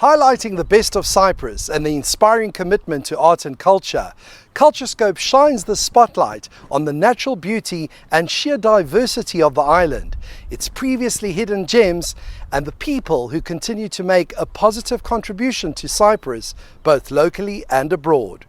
Highlighting the best of Cyprus and the inspiring commitment to art and culture, Culturescope shines the spotlight on the natural beauty and sheer diversity of the island, its previously hidden gems, and the people who continue to make a positive contribution to Cyprus, both locally and abroad.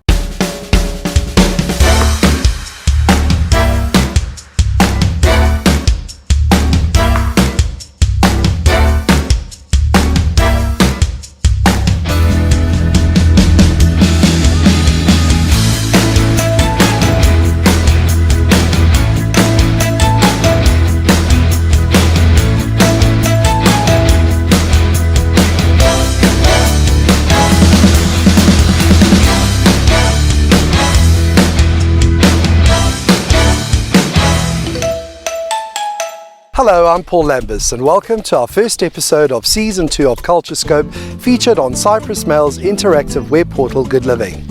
Hello, I'm Paul Lambis and welcome to our first episode of Season 2 of Culturescope, featured on Cyprus Mail's interactive web portal Good Living.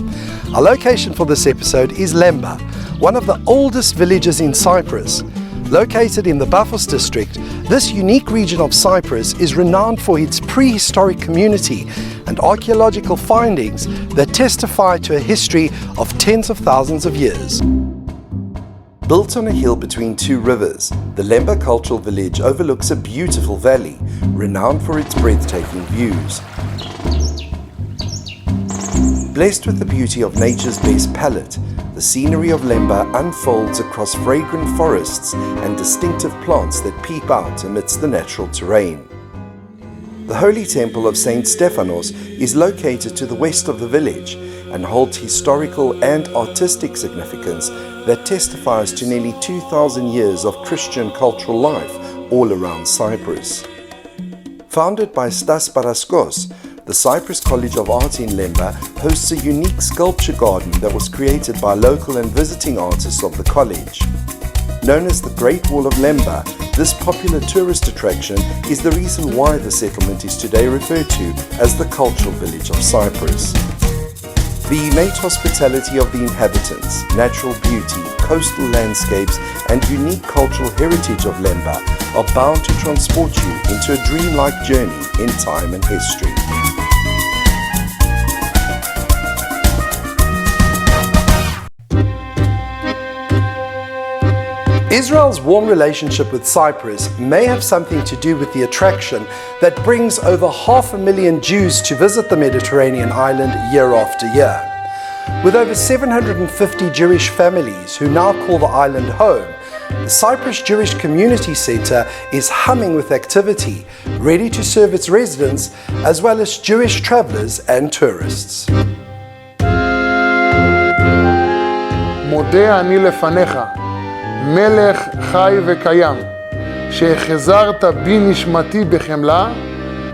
Our location for this episode is Lemba, one of the oldest villages in Cyprus. Located in the Pafos district, this unique region of Cyprus is renowned for its prehistoric community and archaeological findings that testify to a history of tens of thousands of years. Built on a hill between two rivers, the Lemba cultural village overlooks a beautiful valley, renowned for its breathtaking views. Blessed with the beauty of nature's best palette, the scenery of Lemba unfolds across fragrant forests and distinctive plants that peep out amidst the natural terrain. The holy temple of Saint Stephanos is located to the west of the village and holds historical and artistic significance that testifies to nearly 2,000 years of Christian cultural life all around Cyprus. Founded by Stas Paraskos, the Cyprus College of Art in Lemba hosts a unique sculpture garden that was created by local and visiting artists of the college. Known as the Great Wall of Lemba, this popular tourist attraction is the reason why the settlement is today referred to as the cultural village of Cyprus. The innate hospitality of the inhabitants, natural beauty, coastal landscapes, and unique cultural heritage of Lemba are bound to transport you into a dreamlike journey in time and history. Israel's warm relationship with Cyprus may have something to do with the attraction that brings over 500,000 Jews to visit the Mediterranean island year after year. With over 750 Jewish families who now call the island home, the Cyprus Jewish Community Center is humming with activity, ready to serve its residents as well as Jewish travelers and tourists. מודה אני לפניך, מלך חי וקיים, שהחזרת בי נשמתי בחמלה,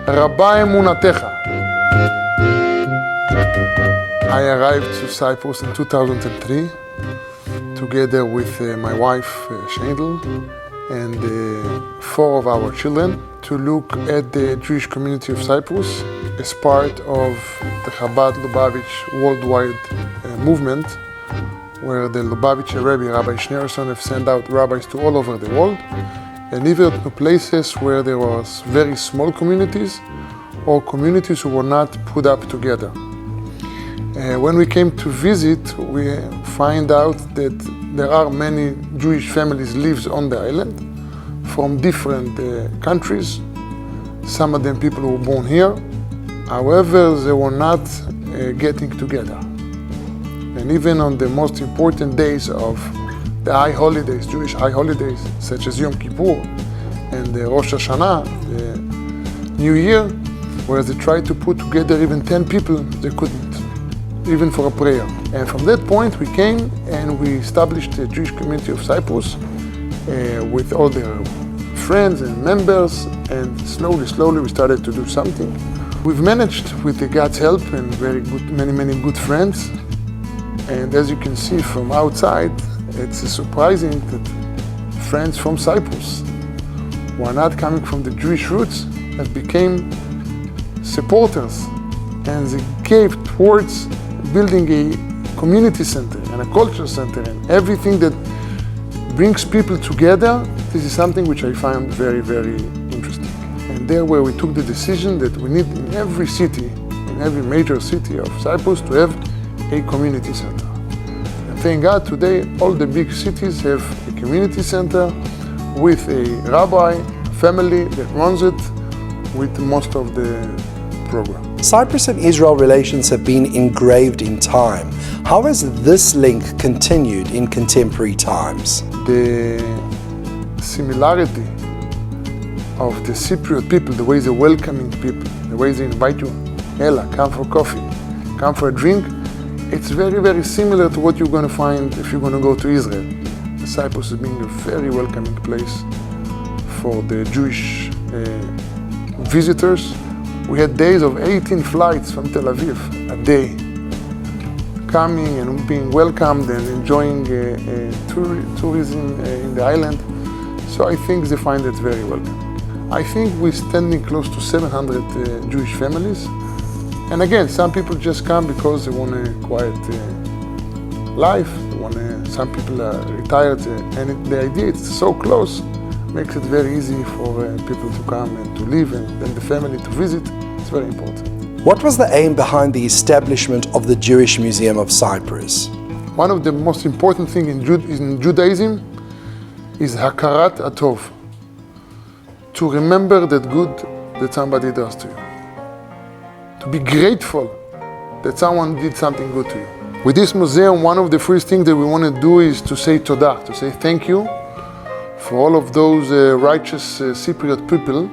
רבה אמונתך. I arrived to Cyprus in 2003, together with my wife Shandel and 4 of our children, to look at the Jewish community of Cyprus as part of the Chabad Lubavitch worldwide movement, where the Lubavitcher Rebbe, Rabbi Schneerson, have sent out rabbis to all over the world, and even to places where there was very small communities or communities who were not put up together. When we came to visit, we find out that there are many Jewish families lives on the island from different countries. Some of them people who were born here. However, they were not getting together. And even on the most important days of the high holidays, Jewish high holidays, such as Yom Kippur and the Rosh Hashanah, the New Year, where they tried to put together even 10 people, they couldn't, even for a prayer. And from that point we came and we established the Jewish community of Cyprus with all their friends and members, and slowly we started to do something. We've managed, with the God's help and very good, many good friends. And as you can see from outside, it's surprising that friends from Cyprus who are not coming from the Jewish roots have became supporters, and they gave towards building a community center and a culture center and everything that brings people together. This is something which I find very interesting. And And there where we took the decision that we need in every city, in every major city of Cyprus, to have a community center. And thank God today all the big cities have a community center with a rabbi, family that runs it with most of the program. Cyprus and Israel relations have been engraved in time. How has this link continued in contemporary times? The similarity of the Cypriot people, the way they're welcoming people, the way they invite you, Ella, come for coffee, come for a drink, it's very, very similar to what you're going to find if you're going to go to Israel. Cyprus is being a very welcoming place for the Jewish visitors. We had days of 18 flights from Tel Aviv a day, coming and being welcomed and enjoying tourism in the island. So I think they find it very welcome. I think we're standing close to 700 Jewish families. And again, some people just come because they want a quiet life. Some people are retired, and the idea it's so close makes it very easy for people to come and to live, and then the family to visit. It's very important. What was the aim behind the establishment of the Jewish Museum of Cyprus? One of the most important things in Judaism is hakarat atov, to remember that good that somebody does to you, to be grateful that someone did something good to you. With this museum, one of the first things that we want to do is to say todah, to say thank you for all of those righteous Cypriot people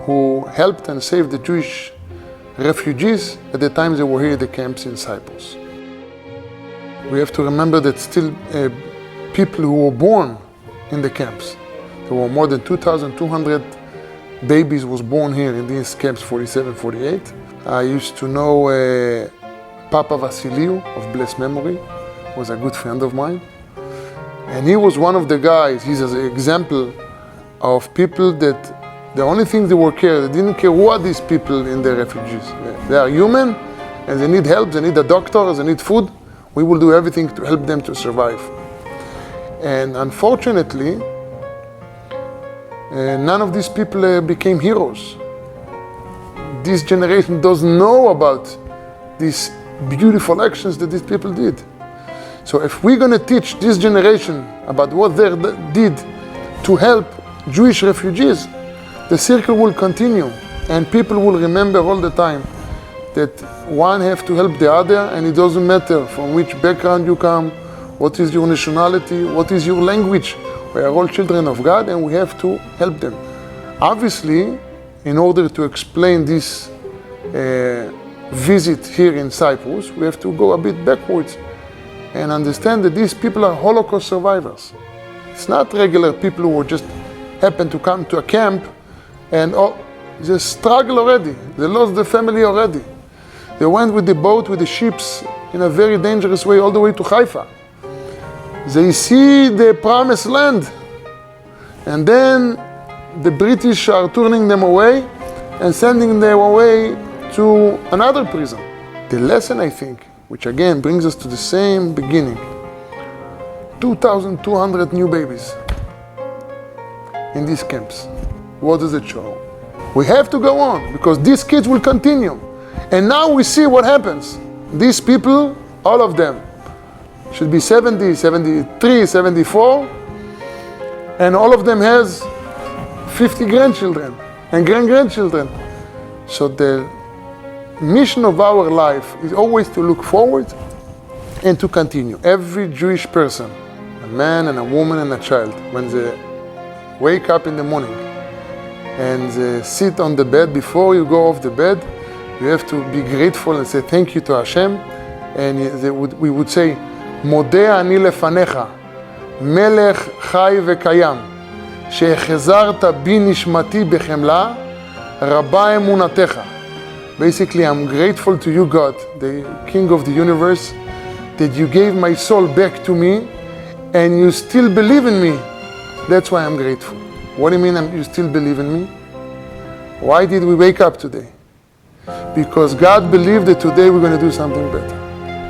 who helped and saved the Jewish refugees at the time they were here at the camps in Cyprus. We have to remember that still people who were born in the camps, there were more than 2,200 babies was born here in these camps, 47, 48. I used to know Papa Vasiliou of blessed memory, was a good friend of mine. And he was one of the guys, he's an example of people that the only thing they were care, they didn't care who are these people in the refugees. They are human and they need help, they need a doctor, they need food. We will do everything to help them to survive. And unfortunately, none of these people became heroes. This generation doesn't know about these beautiful actions that these people did. So if we're going to teach this generation about what they did to help Jewish refugees, the circle will continue and people will remember all the time that one have to help the other, and it doesn't matter from which background you come, what is your nationality, what is your language. We are all children of God and we have to help them. Obviously, in order to explain this visit here in Cyprus, we have to go a bit backwards and understand that these people are Holocaust survivors. It's not regular people who just happen to come to a camp and they struggle already. They lost their family already. They went with the boat, with the ships, in a very dangerous way all the way to Haifa. They see the promised land, and then the British are turning them away and sending them away to another prison. The lesson, I think, which again brings us to the same beginning, 2,200 new babies in these camps. What does it show? We have to go on because these kids will continue. And now we see what happens. These people, all of them, should be 70, 73, 74, and all of them has 50 grandchildren and grandchildren. So the mission of our life is always to look forward and to continue. Every Jewish person, a man and a woman and a child, when they wake up in the morning and they sit on the bed, before you go off the bed, you have to be grateful and say thank you to Hashem. And we would say, מודה אני לפניך, מלך חי וקיים, שהחזרת בי נשמתי בחמלה, רבה אמונתך. Basically, I'm grateful to you, God, the King of the universe, that you gave my soul back to me and you still believe in me. That's why I'm grateful. What do you mean you still believe in me? Why did we wake up today? Because God believed that today we're going to do something better.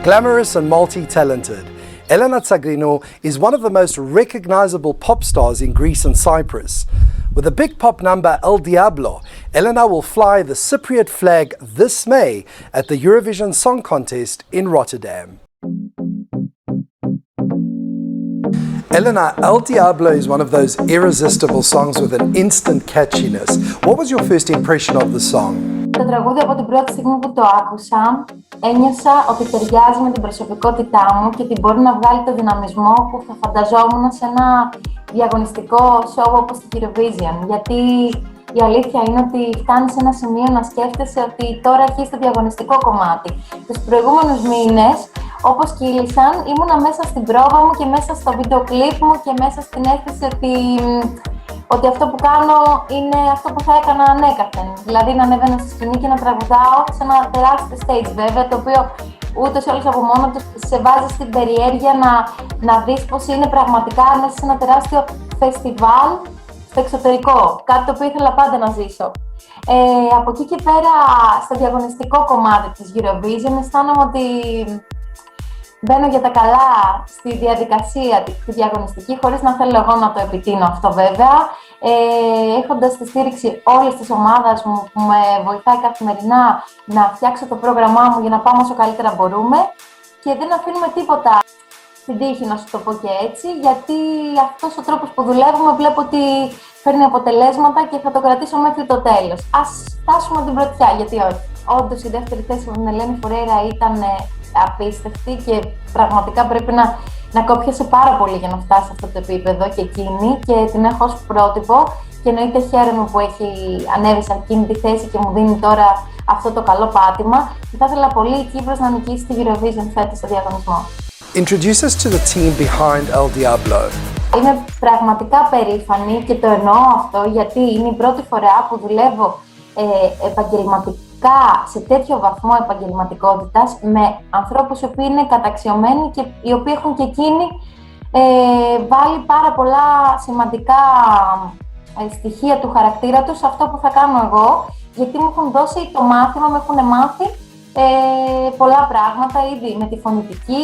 Glamorous and multi-talented, Elena Tsagrinou is one of the most recognizable pop stars in Greece and Cyprus. With the big pop number El Diablo, Elena will fly the Cypriot flag this May at the Eurovision Song Contest in Rotterdam. Elena, El Diablo is one of those irresistible songs with an instant catchiness. What was your first impression of the song? Το τραγούδι από την πρώτη στιγμή που το άκουσα, ένιωσα ότι ταιριάζει με την προσωπικότητά μου και ότι μπορεί να βγάλει το δυναμισμό που θα φανταζόμουν σε ένα διαγωνιστικό show όπως το Eurovision. Γιατί η αλήθεια είναι ότι φτάνεις σε ένα σημείο να σκέφτεσαι ότι τώρα αρχίζει το διαγωνιστικό κομμάτι. Τους προηγούμενους μήνες, όπως κύλησαν, ήμουνα μέσα στην πρόβα μου και μέσα στο βίντεο κλιπ μου και μέσα στην αίσθηση ότι αυτό που κάνω είναι αυτό που θα έκανα ανέκαθεν. Δηλαδή να ανέβαινα στη σκηνή και να τραγουδάω σε ένα τεράστιο stage, βέβαια, το οποίο ούτως ή άλλως από μόνο του σε βάζει στην περιέργεια να δεις πώς είναι πραγματικά μέσα σε ένα τεράστιο φεστιβάλ στο εξωτερικό. Κάτι το οποίο ήθελα πάντα να ζήσω. Από εκεί και πέρα, στο διαγωνιστικό κομμάτι της Eurovision, αισθάνομαι ότι μπαίνω για τα καλά στη διαδικασία τη διαγωνιστική, χωρίς να θέλω εγώ να το επιτείνω αυτό βέβαια, έχοντας τη στήριξη όλης της ομάδας μου που με βοηθάει καθημερινά να φτιάξω το πρόγραμμά μου για να πάμε όσο καλύτερα μπορούμε και δεν αφήνουμε τίποτα στην τύχη, να σου το πω και έτσι, γιατί αυτός ο τρόπος που δουλεύουμε βλέπω ότι φέρνει αποτελέσματα και θα το κρατήσω μέχρι το τέλος. Ας φτάσουμε την πρωτιά, γιατί όχι. Όντως η δεύτερη θέση με την Ελένη Φουρέιρα ήταν απίστευτη και πραγματικά πρέπει να κόπιασε πάρα πολύ για να φτάσει σε αυτό το επίπεδο και εκείνη και την έχω ως πρότυπο και εννοείται χαίρομαι που έχει ανέβει σε εκείνη τη θέση και μου δίνει τώρα αυτό το καλό πάτημα και θα ήθελα πολύ η Κύπρος να νικήσει τη Eurovision φέτος στο διαγωνισμό. Introduce us to the team behind El Diablo. Είμαι πραγματικά περήφανη και το εννοώ αυτό γιατί είναι η πρώτη φορά που δουλεύω επαγγελματικά σε τέτοιο βαθμό επαγγελματικότητας με ανθρώπους οι οποίοι είναι καταξιωμένοι και οι οποίοι έχουν και εκείνοι βάλει πάρα πολλά σημαντικά στοιχεία του χαρακτήρα τους σε αυτό που θα κάνω εγώ, γιατί μου έχουν δώσει το μάθημα, μου έχουν μάθει πολλά πράγματα ήδη με τη φωνητική,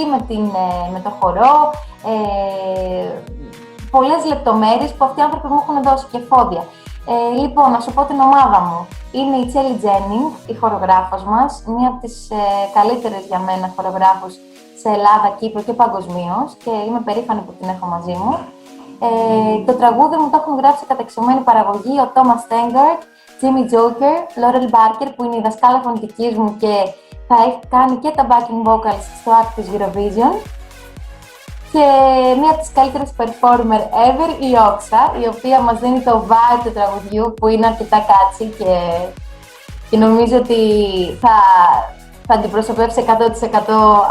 με το χορό, πολλές λεπτομέρειες που αυτοί οι άνθρωποι μου έχουν δώσει και φόντια. Λοιπόν, να σου πω την ομάδα μου. Είναι η Τσέλι Τζένινγκ, η χορογράφος μας, μία από τις καλύτερες για μένα χορογράφους σε Ελλάδα, Κύπρο και παγκοσμίως και είμαι περήφανη που την έχω μαζί μου. Το τραγούδι μου το έχουν γράψει καταξιωμένη παραγωγή ο Τόμας Στέγκαρτ, Τζίμι Τζόκερ, Λόρελ Μπάρκερ που είναι η δασκάλα φωνητικής μου και θα έχει κάνει και τα backing vocals στο act της Eurovision. Και μία από τις καλύτερες performer ever, η Όξα, η οποία μας δίνει το vibe του τραγουδιού που είναι αρκετά κάτσι και νομίζω ότι θα αντιπροσωπεύσει 100%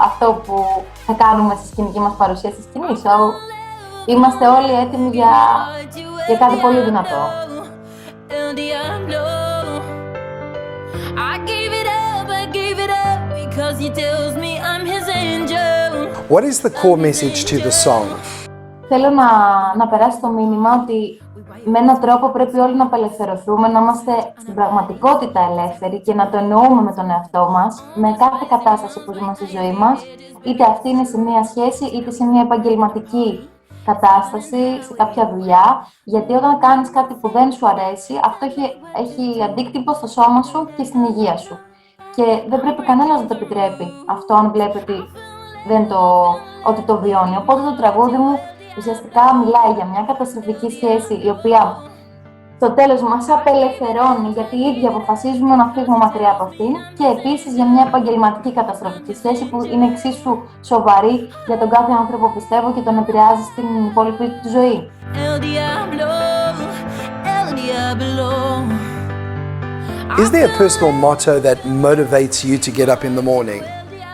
αυτό που θα κάνουμε στη σκηνική μας παρουσία στη σκηνή. So, είμαστε όλοι έτοιμοι για κάτι πολύ δυνατό. What is the core message to the song? Θέλω να περάσει το μήνυμα ότι με έναν τρόπο πρέπει όλοι να απελευθερωθούμε, να είμαστε στην πραγματικότητα ελεύθεροι και να το εννοούμε με τον εαυτό μας, με κάθε κατάσταση που ζούμε στη ζωή μας, είτε αυτή είναι σε μια σχέση, είτε σε μια επαγγελματική κατάσταση, σε κάποια δουλειά, γιατί όταν κάνεις κάτι που δεν σου αρέσει, αυτό έχει αντίκτυπο στο σώμα σου και στην υγεία σου. Και δεν πρέπει κανένας να το επιτρέπει αυτό, αν βλέπει ότι το βιώνει. Οπότε το τραγούδι μου ουσιαστικά μιλάει για μια καταστροφική σχέση, η οποία στο τέλος μας απελευθερώνει, γιατί οι ίδιοι αποφασίζουμε να φύγουμε μακριά από αυτήν, και επίσης για μια επαγγελματική καταστροφική σχέση που είναι εξίσου σοβαρή για τον κάθε άνθρωπο, πιστεύω, και τον επηρεάζει στην υπόλοιπη του ζωή. Is there a personal motto that motivates you to get up in the morning?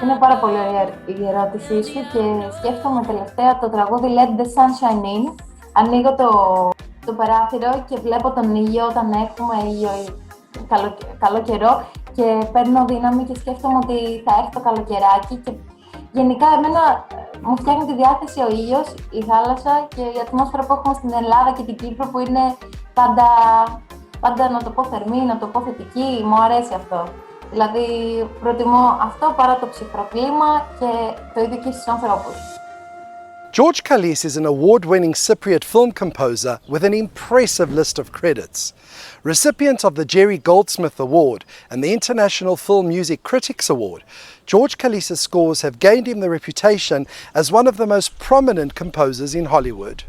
Είναι πάρα πολύ ωραία η ερώτησή σου και σκέφτομαι τελευταία το τραγούδι Let the Sunshine In. Ανοίγω το παράθυρο και βλέπω τον ήλιο όταν έχουμε ήλιο καλό καιρό και παίρνω δύναμη και σκέφτομαι ότι θα έρθει το καλοκαιράκι και γενικά εμένα μου φτιάχνει τη διάθεση ο ήλιος, η θάλασσα και η ατμόσφαιρα που έχουμε στην Ελλάδα και την Κύπρο που είναι πάντα να το πω θερμή, να το πω θετική, μου αρέσει αυτό. Δηλαδή προτιμώ αυτό παρά το ψυχρό κλίμα και το ίδιο και στους ανθρώπους. George Kallis is an award-winning Cypriot film composer with an impressive list of credits. Recipient of the Jerry Goldsmith Award and the International Film Music Critics Award, George Kallis' scores have gained him the reputation as one of the most prominent composers in Hollywood.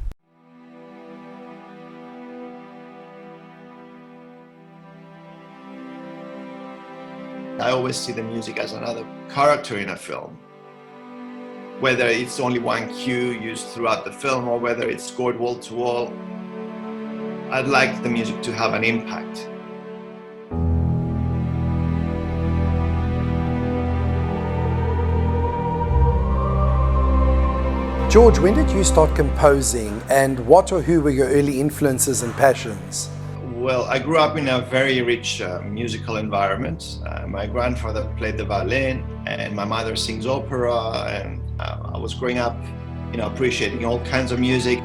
I always see the music as another character in a film. Whether it's only one cue used throughout the film or whether it's scored wall to wall, I'd like the music to have an impact. George, when did you start composing, and what or who were your early influences and passions? Well, I grew up in a very rich musical environment. My grandfather played the violin and my mother sings opera, and I was growing up, appreciating all kinds of music.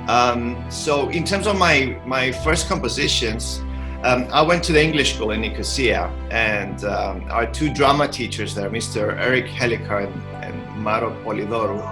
So in terms of my first compositions, I went to the English school in Nicosia, and our two drama teachers there, Mr. Eric Helicar and Maro Polidoro,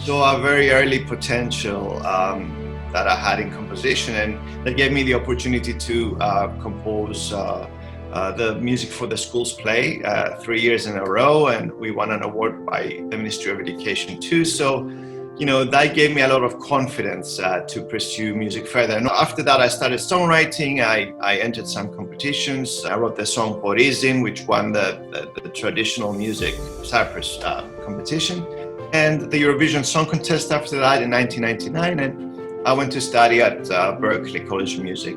saw a very early potential that I had in composition, and that gave me the opportunity to compose the music for the school's play 3 years in a row, and we won an award by the Ministry of Education too. So, that gave me a lot of confidence to pursue music further. And after that, I started songwriting. I entered some competitions. I wrote the song Porizin, which won the traditional music Cyprus competition, and the Eurovision Song Contest after that in 1999. And I went to study at Berkeley College of Music,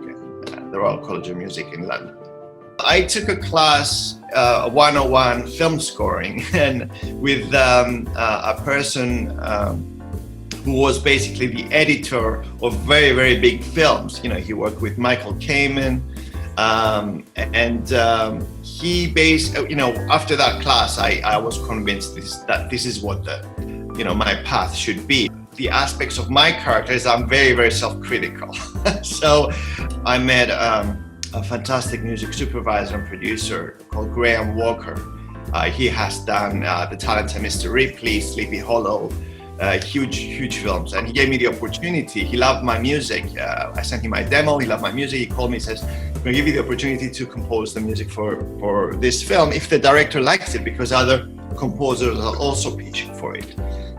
the Royal College of Music in London. I took a class, 101 film scoring, and with a person who was basically the editor of very, very big films. He worked with Michael Kamen, and he based, after that class, I was convinced that this is what my path should be. The aspects of my character is I'm very, very self-critical. So I met a fantastic music supervisor and producer called Graham Walker. He has done The Talented Mr. Ripley, Sleepy Hollow, huge films. And he gave me the opportunity. He loved my music. I sent him my demo. He loved my music. He called me and says, I'm going to give you the opportunity to compose the music for this film if the director likes it, because other composers are also pitching for it.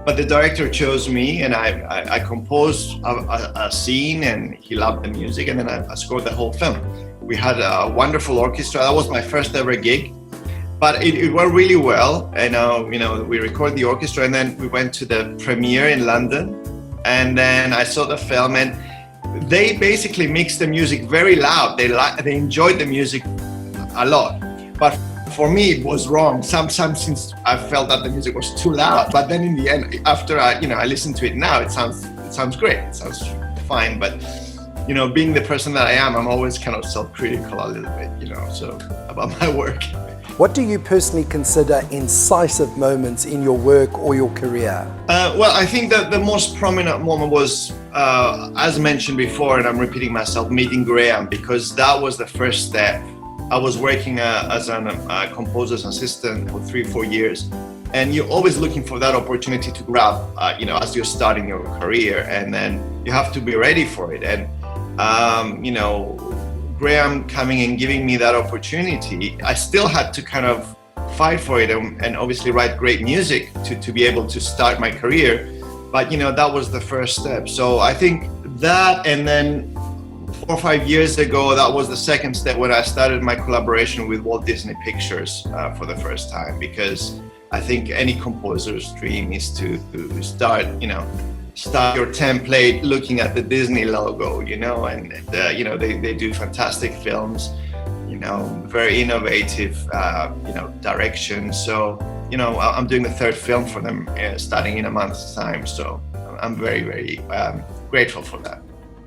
But the director chose me, and I composed a scene, and he loved the music, and then I scored the whole film. We had a wonderful orchestra. That was my first ever gig, but it went really well. And we recorded the orchestra, and then we went to the premiere in London, and then I saw the film, and they basically mixed the music very loud. They enjoyed the music a lot, but for me, it was wrong. Sometimes I felt that the music was too loud, but then in the end, after I listen to it now, it sounds great. It sounds fine. But being the person that I am, I'm always kind of self-critical a little bit, so about my work. What do you personally consider incisive moments in your work or your career? Well, I think that the most prominent moment was, as mentioned before, and I'm repeating myself, meeting Graham, because that was the first step. I was working as a composer's assistant for 3-4 years, and you're always looking for that opportunity to grab, as you're starting your career, and then you have to be ready for it. And Graham coming and giving me that opportunity, I still had to kind of fight for it and obviously write great music to be able to start my career. But that was the first step. So I think that, and then 4 or 5 years ago, that was the second step when I started my collaboration with Walt Disney Pictures for the first time, because I think any composer's dream is to start your template looking at the Disney logo, and they do fantastic films, very innovative, direction. So, I'm doing the third film for them starting in a month's time. So I'm very, very grateful for that.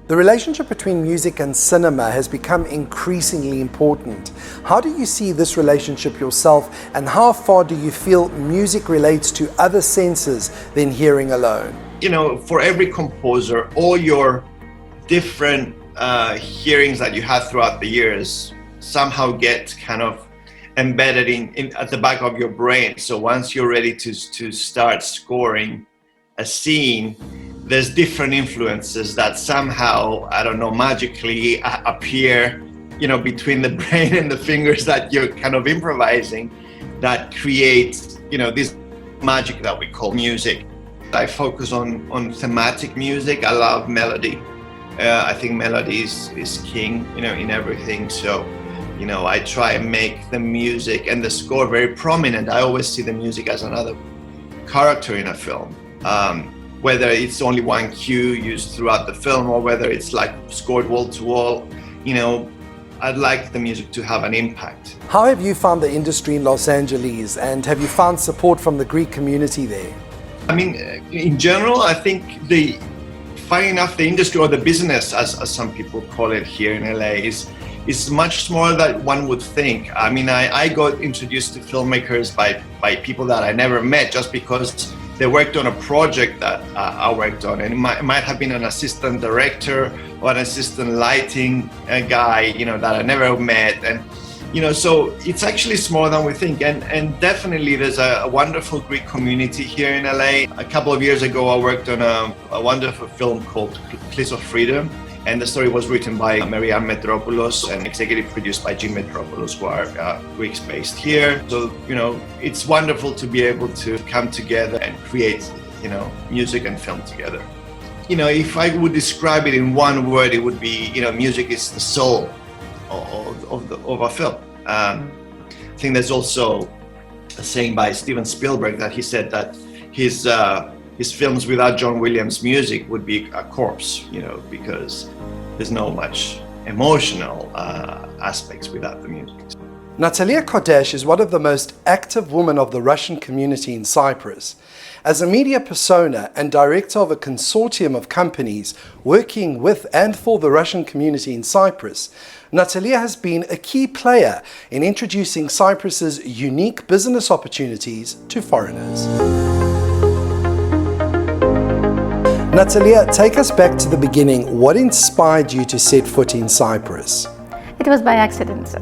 The relationship between music and cinema has become increasingly important. How do you see this relationship yourself, and how far do you feel music relates to other senses than hearing alone? For every composer, all your different hearings that you had throughout the years somehow get kind of embedded in at the back of your brain. So once you're ready to start scoring a scene, there's different influences that somehow, I don't know, magically appear, between the brain and the fingers that you're kind of improvising, that creates, this magic that we call music. I focus on thematic music. I love melody. I think melody is king, in everything. So, I try and make the music and the score very prominent. I always see the music as another character in a film. Whether it's only one cue used throughout the film or whether it's like scored wall to wall, I'd like the music to have an impact. How have you found the industry in Los Angeles, and have you found support from the Greek community there? I mean, in general, I think funny enough, the industry, or the business, as some people call it here in LA, is much smaller than one would think. I mean, I got introduced to filmmakers by people that I never met just because they worked on a project that I worked on, and it might have been an assistant director or an assistant lighting guy, that I never met. And, so it's actually smaller than we think. And definitely there's a wonderful Greek community here in LA. A couple of years ago, I worked on a wonderful film called Kallis of Freedom. And the story was written by myriad and executive produced by Jim Metropoulos, who are Greeks based here. So, it's wonderful to be able to come together and create, music and film together. If I would describe it in one word, it would be, music is the soul of a film. I think there's also a saying by Steven Spielberg that he said that his films without John Williams' music would be a corpse, because there's no much emotional aspects without the music. Natalia Kardash is one of the most active women of the Russian community in Cyprus. As a media persona and director of a consortium of companies working with and for the Russian community in Cyprus, Natalia has been a key player in introducing Cyprus's unique business opportunities to foreigners. Natalia, take us back to the beginning. What inspired you to set foot in Cyprus? It was by accident.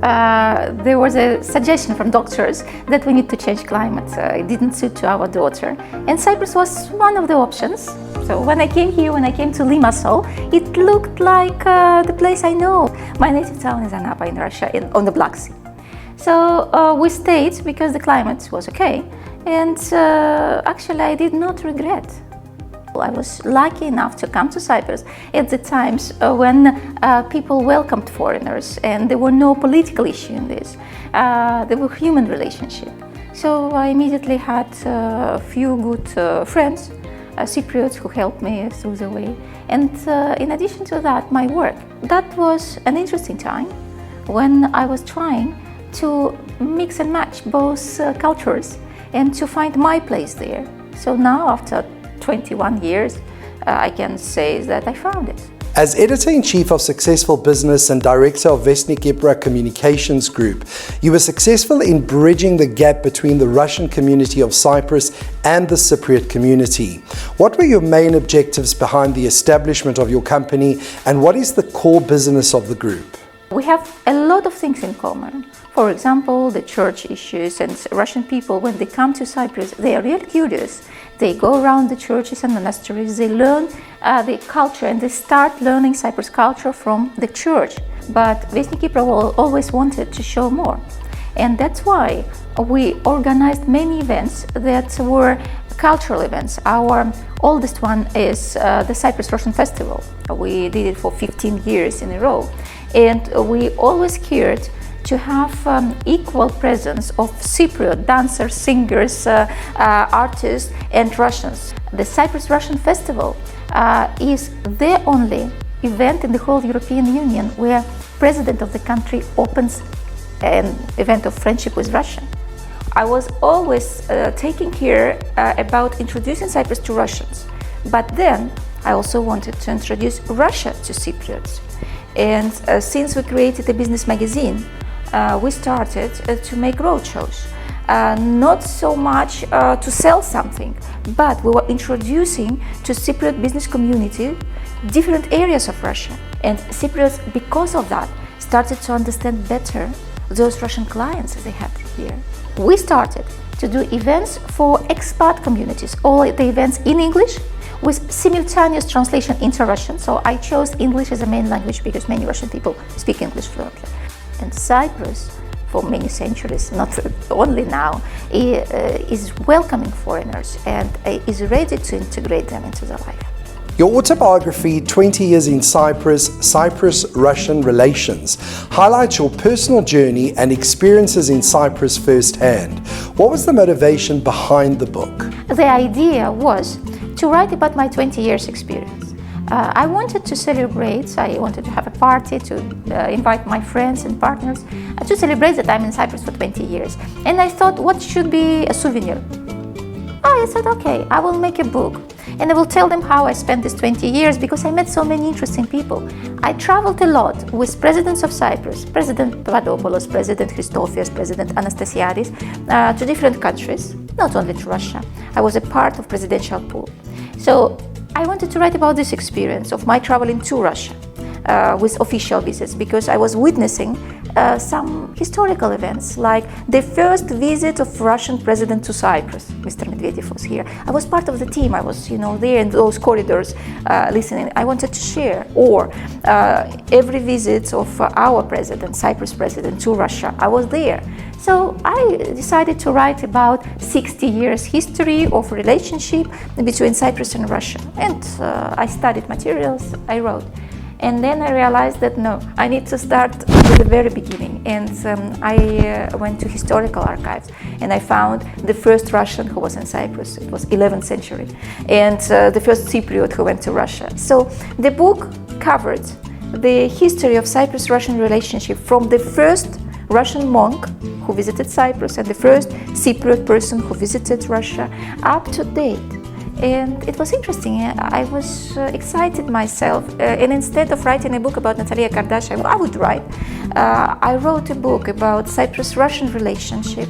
There was a suggestion from doctors that we need to change climate. It didn't suit to our daughter. And Cyprus was one of the options. So when I came here, when I came to Limassol, it looked like the place I know. My native town is Anapa in Russia, on the Black Sea. So we stayed because the climate was okay. And actually I did not regret. I was lucky enough to come to Cyprus at the times when people welcomed foreigners and there were no political issue in this. There were human relationships. So I immediately had a few good friends, Cypriots, who helped me through the way. And in addition to that, my work. That was an interesting time when I was trying to mix and match both cultures and to find my place there. So now, after 21 years, I can say that I found it. As editor-in-chief of Successful Business and director of Vestnik Ibra Communications Group, you were successful in bridging the gap between the Russian community of Cyprus and the Cypriot community. What were your main objectives behind the establishment of your company, and what is the core business of the group? We have a lot of things in common. For example, the church issues, and Russian people, when they come to Cyprus, they are really curious. They go around the churches and monasteries, they learn the culture, and they start learning Cyprus culture from the church. But Vestnik Ibra always wanted to show more. And that's why we organized many events that were cultural events. Our oldest one is the Cyprus Russian Festival. We did it for 15 years in a row. And we always cared to have equal presence of Cypriot dancers, singers, artists and Russians. The Cyprus Russian Festival is the only event in the whole European Union where President of the country opens an event of friendship with Russia. I was always taking care about introducing Cyprus to Russians, but then I also wanted to introduce Russia to Cypriots. And since we created a business magazine, we started to make roadshows. Not so much to sell something, but we were introducing to Cypriot business community different areas of Russia. And Cypriots, because of that, started to understand better those Russian clients they had here. We started to do events for expat communities, all the events in English with simultaneous translation into Russian. So I chose English as a main language because many Russian people speak English fluently. And Cyprus, for many centuries, not only now, is welcoming foreigners and is ready to integrate them into their life. Your autobiography, 20 Years in Cyprus, Cyprus-Russian Relations, highlights your personal journey and experiences in Cyprus firsthand. What was the motivation behind the book? The idea was to write about my 20 years experience. I wanted to celebrate, I wanted to have a party to invite my friends and partners to celebrate that I'm in Cyprus for 20 years. And I thought, what should be a souvenir? I said, okay, I will make a book. And I will tell them how I spent these 20 years because I met so many interesting people. I traveled a lot with presidents of Cyprus, President Papadopoulos, President Christofias, President Anastasiadis, to different countries, not only to Russia. I was a part of presidential pool. So I wanted to write about this experience of my traveling to Russia with official visits because I was witnessing some historical events, like the first visit of Russian president to Cyprus. Mr. Medvedev was here. I was part of the team. I was, there in those corridors listening. I wanted to share. Or every visit of our president, Cyprus president, to Russia, I was there. So I decided to write about 60 years history of relationship between Cyprus and Russia. And I studied materials, I wrote. And then I realized that no, I need to start with the very beginning. And I went to historical archives and I found the first Russian who was in Cyprus. It was 11th century. And the first Cypriot who went to Russia. So the book covered the history of Cyprus-Russian relationship from the first Russian monk who visited Cyprus and the first Cypriot person who visited Russia up to date. And it was interesting. I was excited myself. And instead of writing a book about Natalia Kardash, I would write. I wrote a book about Cyprus-Russian relationship,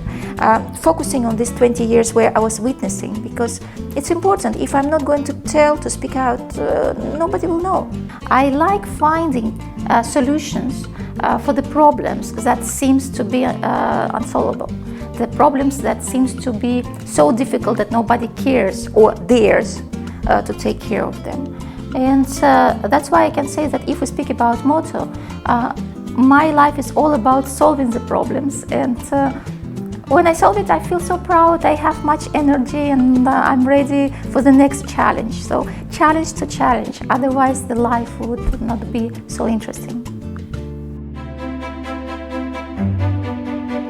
focusing on these 20 years where I was witnessing, because it's important. If I'm not going to speak out, nobody will know. I like finding solutions for the problems that seems to be unsolvable. The problems that seems to be so difficult that nobody cares or dares to take care of them. And that's why I can say that if we speak about motto, my life is all about solving the problems. And when I solve it, I feel so proud, I have much energy, and I'm ready for the next challenge. So challenge to challenge, otherwise the life would not be so interesting.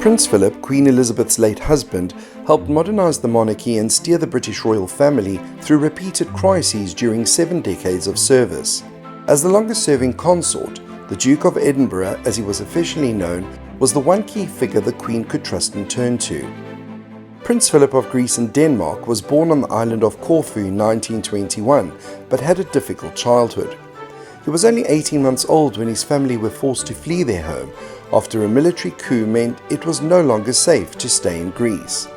Prince Philip, Queen Elizabeth's late husband, helped modernise the monarchy and steer the British royal family through repeated crises during 7 decades of service. As the longest-serving consort, the Duke of Edinburgh, as he was officially known, was the one key figure the Queen could trust and turn to. Prince Philip of Greece and Denmark was born on the island of Corfu in 1921, but had a difficult childhood. He was only 18 months old when his family were forced to flee their home after a military coup meant it was no longer safe to stay in Greece.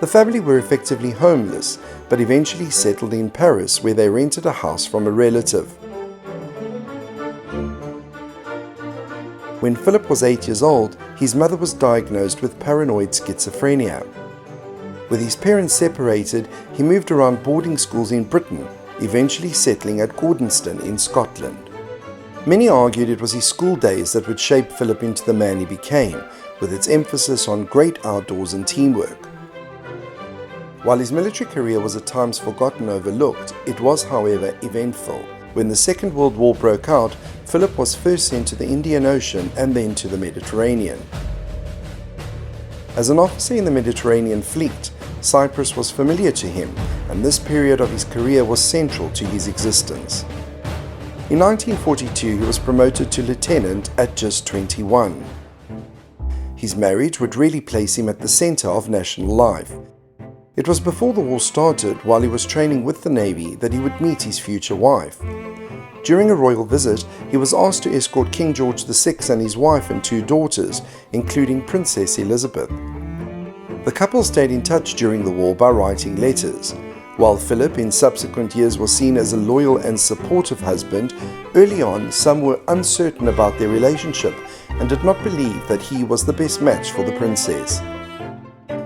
The family were effectively homeless, but eventually settled in Paris, where they rented a house from a relative. When Philip was 8 years old, his mother was diagnosed with paranoid schizophrenia. With his parents separated, he moved around boarding schools in Britain, eventually settling at Gordonston in Scotland. Many argued it was his school days that would shape Philip into the man he became, with its emphasis on great outdoors and teamwork. While his military career was at times forgotten or overlooked, it was, however, eventful. When the Second World War broke out, Philip was first sent to the Indian Ocean and then to the Mediterranean. As an officer in the Mediterranean fleet, Cyprus was familiar to him, and this period of his career was central to his existence. In 1942, he was promoted to lieutenant at just 21. His marriage would really place him at the center of national life. It was before the war started, while he was training with the Navy, that he would meet his future wife. During a royal visit, he was asked to escort King George VI and his wife and 2 daughters, including Princess Elizabeth. The couple stayed in touch during the war by writing letters. While Philip in subsequent years was seen as a loyal and supportive husband, early on some were uncertain about their relationship and did not believe that he was the best match for the princess.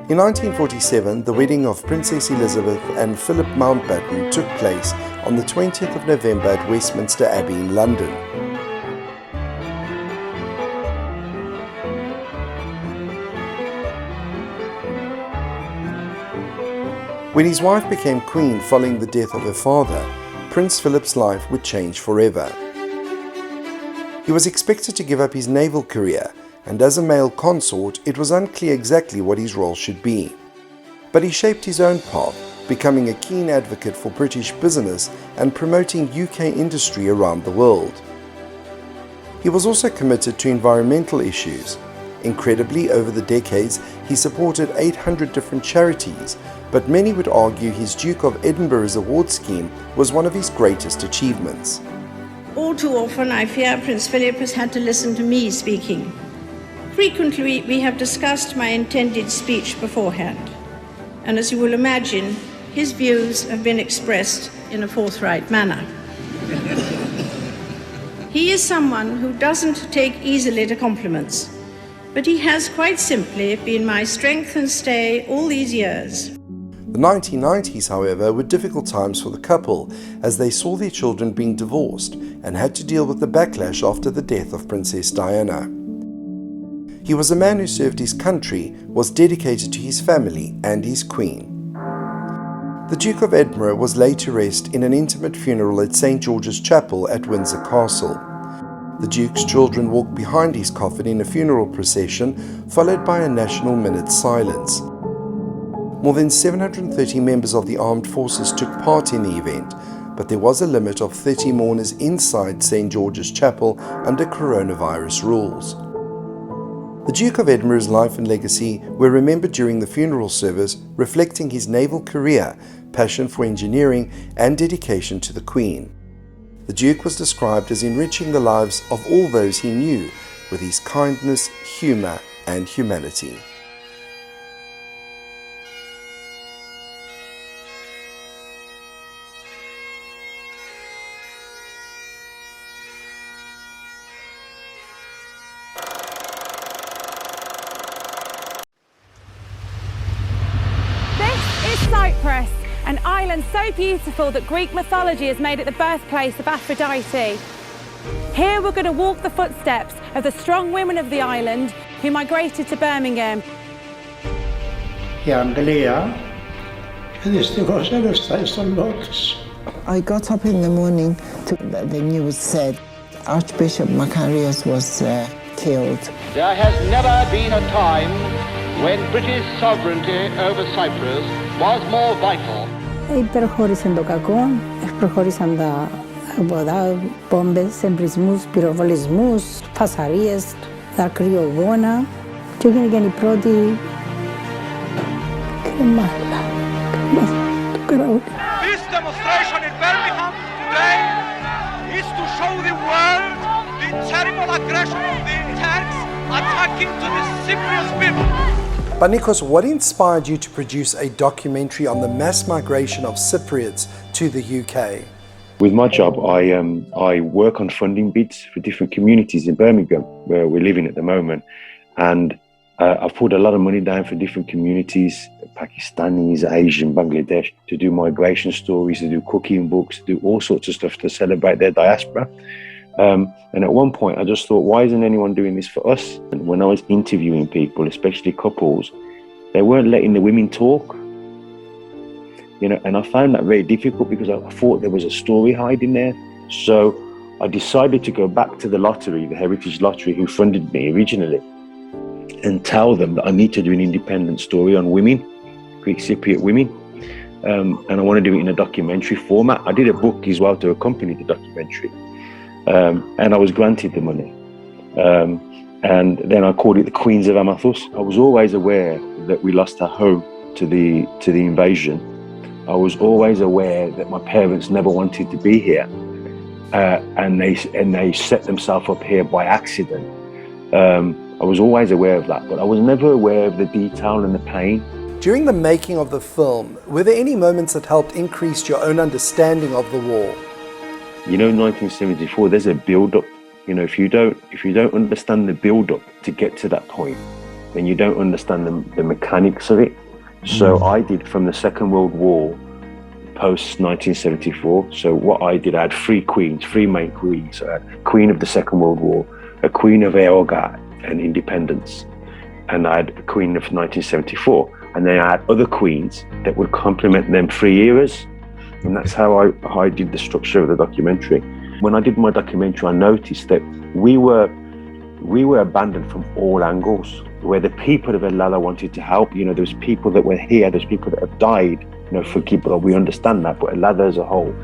In 1947, the wedding of Princess Elizabeth and Philip Mountbatten took place on the 20th of November at Westminster Abbey in London. When his wife became queen following the death of her father, Prince Philip's life would change forever. He was expected to give up his naval career, and as a male consort, it was unclear exactly what his role should be. But he shaped his own path, becoming a keen advocate for British business and promoting UK industry around the world. He was also committed to environmental issues. Incredibly, over the decades, he supported 800 different charities, but many would argue his Duke of Edinburgh's award scheme was one of his greatest achievements. All too often, I fear Prince Philip has had to listen to me speaking. Frequently, we have discussed my intended speech beforehand, and as you will imagine, his views have been expressed in a forthright manner. He is someone who doesn't take easily to compliments, but he has quite simply been my strength and stay all these years. The 1990s, however, were difficult times for the couple as they saw their children being divorced and had to deal with the backlash after the death of Princess Diana. He was a man who served his country, was dedicated to his family and his queen. The Duke of Edinburgh was laid to rest in an intimate funeral at St. George's Chapel at Windsor Castle. The Duke's children walked behind his coffin in a funeral procession, followed by a national minute's silence. More than 730 members of the armed forces took part in the event, but there was a limit of 30 mourners inside St. George's Chapel under coronavirus rules. The Duke of Edinburgh's life and legacy were remembered during the funeral service, reflecting his naval career, passion for engineering, and dedication to the Queen. The Duke was described as enriching the lives of all those he knew with his kindness, humour, and humanity. Cyprus, an island so beautiful that Greek mythology has made it the birthplace of Aphrodite. Here we're going to walk the footsteps of the strong women of the island who migrated to Birmingham. Η Αγγλία δυστυχώς έφτασε στον νότο. I got up in the morning, the news said Archbishop Macarius was killed. There has never been a time when British sovereignty over Cyprus was more vital. Υπερχώρησε το κακό, προχώρησαν τα πόμπες, εμπρισμούς, πυροβολισμούς, φασαρίες, δακρυογόνα και έγινε και η πρώτη κρεμάλα του καραούλι. This demonstration in Birmingham today is to show the world the terrible aggression of the Turks attacking to the Cypriot people. But Nikos, what inspired you to produce a documentary on the mass migration of Cypriots to the UK? With my job, I work on funding bids for different communities in Birmingham, where we're living at the moment. And I've put a lot of money down for different communities, Pakistanis, Asian, Bangladesh, to do migration stories, to do cooking books, to do all sorts of stuff to celebrate their diaspora. And at one point I just thought, why isn't anyone doing this for us? And when I was interviewing people, especially couples, they weren't letting the women talk. You know, and I found that very difficult because I thought there was a story hiding there. So I decided to go back to the lottery, the Heritage Lottery, who funded me originally, and tell them that I need to do an independent story on women, Greek Cypriot women. And I want to do it in a documentary format. I did a book as well to accompany the documentary. And I was granted the money. And then I called it the Queens of Amathus. I was always aware that we lost our home to the invasion. I was always aware that my parents never wanted to be here. And they set themselves up here by accident. I was always aware of that, but I was never aware of the detail and the pain. During the making of the film, were there any moments that helped increase your own understanding of the war? You know, in 1974, there's a build-up. You know, if you don't understand the build-up to get to that point, then you don't understand the mechanics of it. So I did from the Second World War, post 1974. So what I did, I had three main queens. I had Queen of the Second World War, a Queen of Eoga and Independence, and I had a Queen of 1974. And then I had other queens that would complement them 3 eras. And that's how I did the structure of the documentary. When I did my documentary, I noticed that we were abandoned from all angles, where the people of Elena wanted to help. You know, there's people that were here, there's people that have died, you know, for Gibraltar, we understand that, but Elena as a whole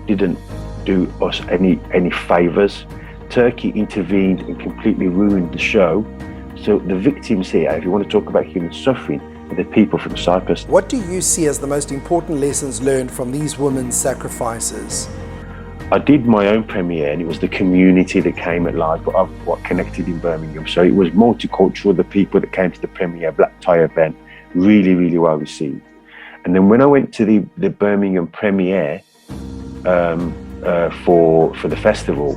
didn't do us any favors. Turkey intervened and completely ruined the show. So the victims here, if you want to talk about human suffering, are the people from Cyprus. What do you see as the most important lessons learned from these women's sacrifices? I did my own premiere, and it was the community that came at large, but I've connected in Birmingham. So it was multicultural, the people that came to the premiere, black tie event, really, really well received. And then when I went to the Birmingham premiere for the festival,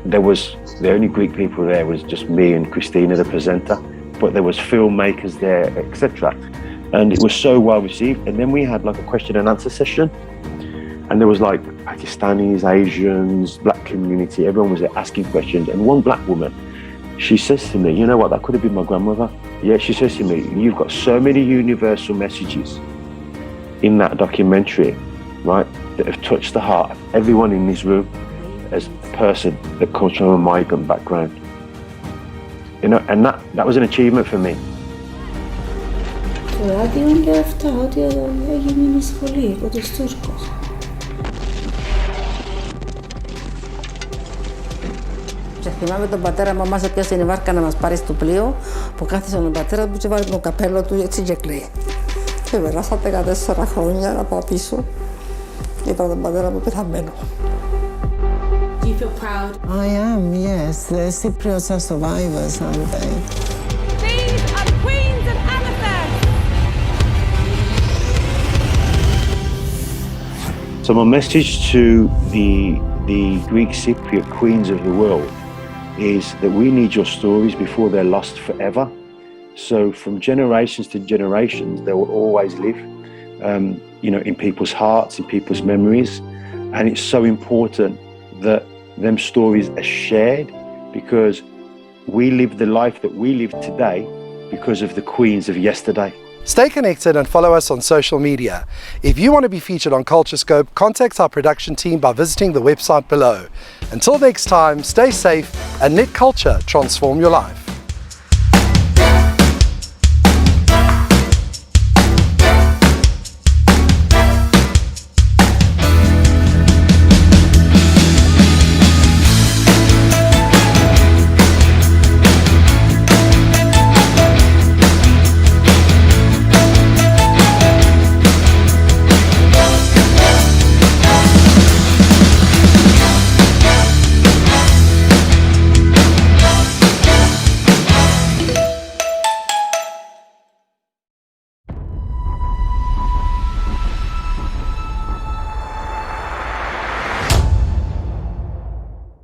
there was, the only Greek people there was just me and Christina, the presenter, but there was filmmakers there, etc. And it was so well received. And then we had like a question and answer session. And there was like Pakistanis, Asians, black community, everyone was there asking questions. And one black woman, she says to me, you know what, that could have been my grandmother. Yeah, she says to me, you've got so many universal messages in that documentary, right, that have touched the heart of everyone in this room as a person that comes from a migrant background. You know, and that was an achievement for me. Το ράδιο και αυτά, ότι έγινε η σχολή από τους Τούρκους. Και θυμάμαι τον πατέρα μου, μας έπιασε η βάρκα να μας πάρει στο πλοίο, που κάθισε τον πατέρα του και βάλε το καπέλο του έτσι και κλαίει. Και περάσαν 14 χρόνια από πίσω και είπα τον πατέρα μου πεθαμένο. Do you feel proud? I am, yes. The Cypriots are survivors, aren't they? These are the Queens of Amathus. So my message to the Greek Cypriot queens of the world is that we need your stories before they're lost forever. So from generations to generations, they will always live, you know, in people's hearts, in people's memories. And it's so important that them stories are shared, because we live the life that we live today because of the queens of yesterday. Stay connected and follow us on social media. If you want to be featured on Culturescope, contact our production team by visiting the website below. Until next time, stay safe and let culture transform your life.